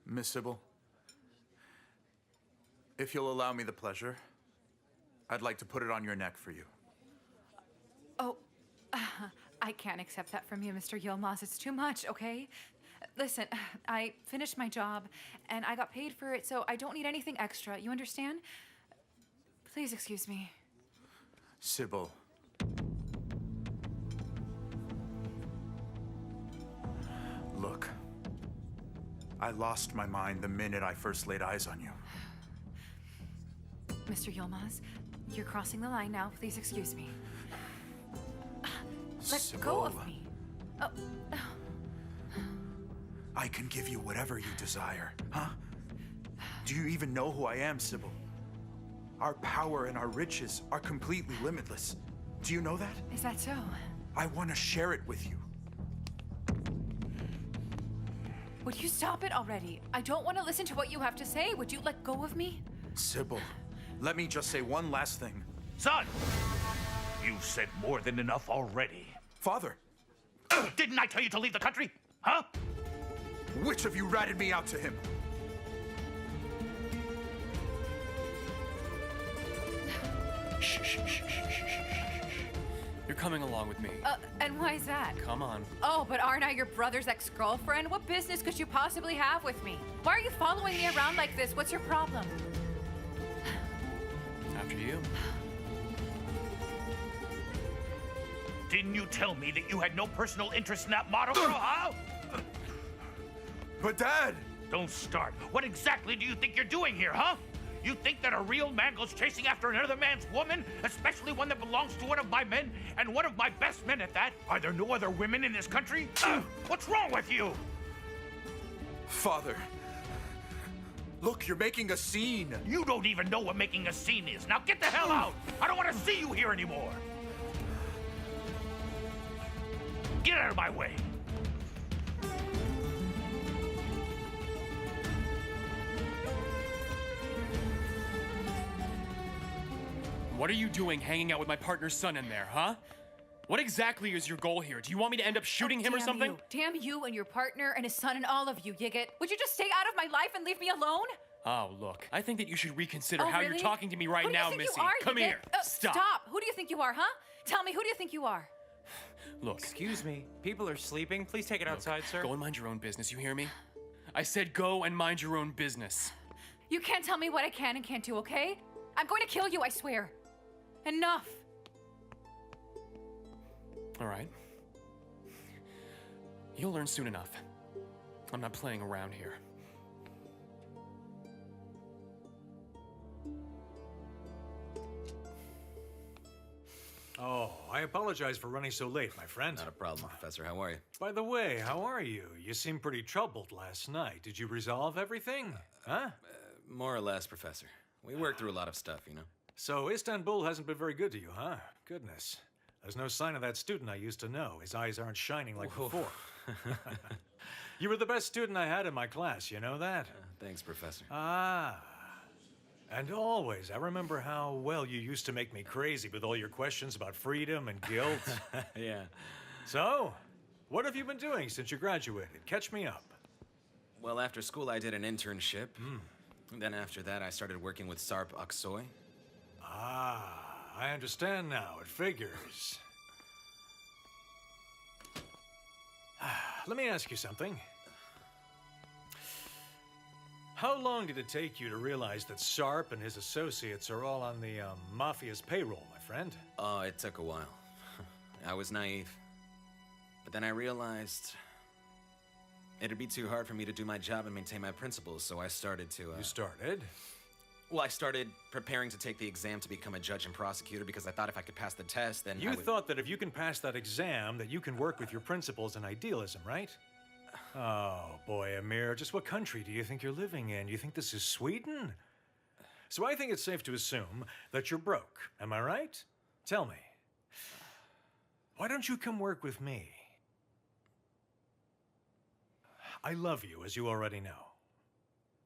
Miss Sibel, if you'll allow me the pleasure, I'd like to put it on your neck for you. Oh, I can't accept that from you, Mr. Yılmaz. It's too much, okay? Listen, I finished my job, and I got paid for it, so I don't need anything extra. You understand? Please excuse me. Sibel. Look, I lost my mind the minute I first laid eyes on you. Mr. Yılmaz, you're crossing the line now. Please excuse me. Let go of me. Oh. I can give you whatever you desire, huh? Do you even know who I am, Sibel? Our power and our riches are completely limitless. Do you know that? Is that so? I want to share it with you. Would you stop it already? I don't want to listen to what you have to say. Would you let go of me? Sibel, let me just say one last thing. Son! You've said more than enough already. Father! Didn't I tell you to leave the country? Huh? Which of you ratted me out to him? Shh, shh, shh, shh, shh, shh. You're coming along with me. And why is that? Come on. Oh, but aren't I your brother's ex-girlfriend? What business could you possibly have with me? Why are you following me around like this? What's your problem? After you. Didn't you tell me that you had no personal interest in that model girl, huh? But Dad! Don't start. What exactly do you think you're doing here, huh? You think that a real man goes chasing after another man's woman, especially one that belongs to one of my men, and one of my best men at that? Are there no other women in this country? What's wrong with you? Father, look, you're making a scene. You don't even know what making a scene is. Now get the hell out! I don't want to see you here anymore. Get out of my way. What are you doing hanging out with my partner's son in there, huh? What exactly is your goal here? Do you want me to end up shooting him or something? Damn you and your partner and his son and all of you, Yigit. Would you just stay out of my life and leave me alone? Oh, look. I think that you should reconsider Oh, how really? you're talking to me right Who do you now, think Missy. you are, Come Yigit? here. Stop. Who do you think you are, huh? Tell me, who do you think you are? Look. Excuse me. People are sleeping. Please take it outside, sir. Go and mind your own business, you hear me? I said go and mind your own business. You can't tell me what I can and can't do, okay? I'm going to kill you, I swear. Enough. All right. You'll learn soon enough. I'm not playing around here. Oh, I apologize for running so late, my friend. Not a problem, Professor. How are you? By the way, how are you? You seemed pretty troubled last night. Did you resolve everything? Huh? More or less, Professor. We worked through a lot of stuff, you know? So Istanbul hasn't been very good to you, huh? Goodness. There's no sign of that student I used to know. His eyes aren't shining like before. You were the best student I had in my class, you know that? Thanks, Professor. Ah. And always, I remember how well you used to make me crazy with all your questions about freedom and guilt. Yeah. So, what have you been doing since you graduated? Catch me up. Well, after school, I did an internship. Then after that, I started working with Sarp Aksoy. Ah, I understand now. It figures. Let me ask you something. How long did it take you to realize that Sarp and his associates are all on the mafia's payroll, my friend? Oh, it took a while. I was naive. But then I realized it'd be too hard for me to do my job and maintain my principles, so I started to, You started? Well, I started preparing to take the exam to become a judge and prosecutor because I thought if I could pass the test, then You I would... thought that if you can pass that exam, that you can work with your principles and idealism, right? Oh, boy, Emir, just what country do you think you're living in? You think this is Sweden? So I think it's safe to assume that you're broke, am I right? Tell me, why don't you come work with me? I love you, as you already know.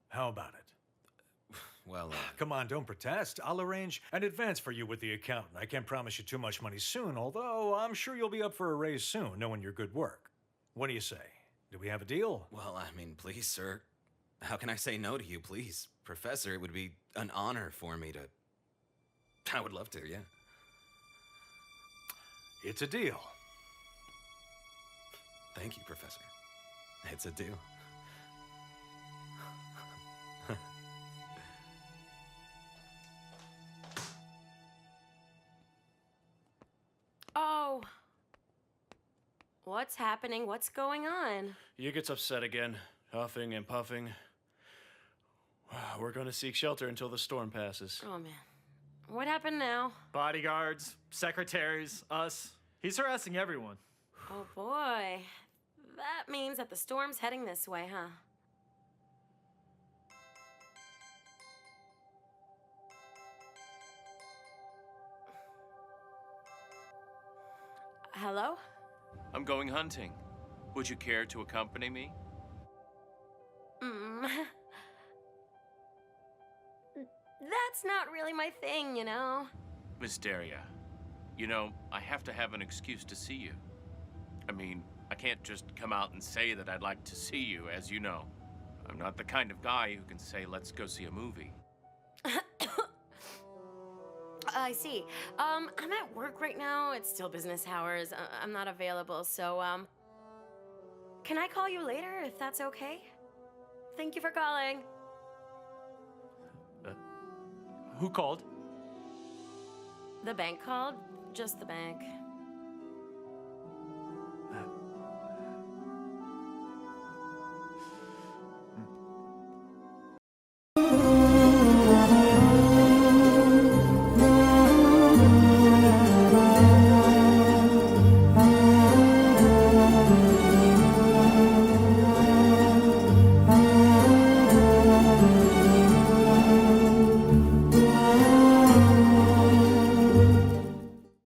How about it? Well, Come on, don't protest. I'll arrange an advance for you with the accountant. I can't promise you too much money soon, although I'm sure you'll be up for a raise soon, knowing your good work. What do you say? Do we have a deal? well, I mean, please, sir. How can I say no to you, please? Professor, it would be an honor for me to... I would love to, yeah. It's a deal. Thank you, Professor. It's a deal. Oh. What's happening? What's going on? Yigit's upset again, huffing and puffing. We're going to seek shelter until the storm passes. Oh, man. What happened now? Bodyguards, secretaries, us. He's harassing everyone. Oh, boy. That means that the storm's heading this way, huh? Hello? I'm going hunting. Would you care to accompany me? That's not really my thing, you know? Miss Derya, you know, I have to have an excuse to see you. I mean, I can't just come out and say that I'd like to see you, as you know. I'm not the kind of guy who can say, let's go see a movie. I see. I'm at work right now. It's still business hours. I'm not available, so, can I call you later, if that's okay? Thank you for calling. Who called? The bank called? Just the bank.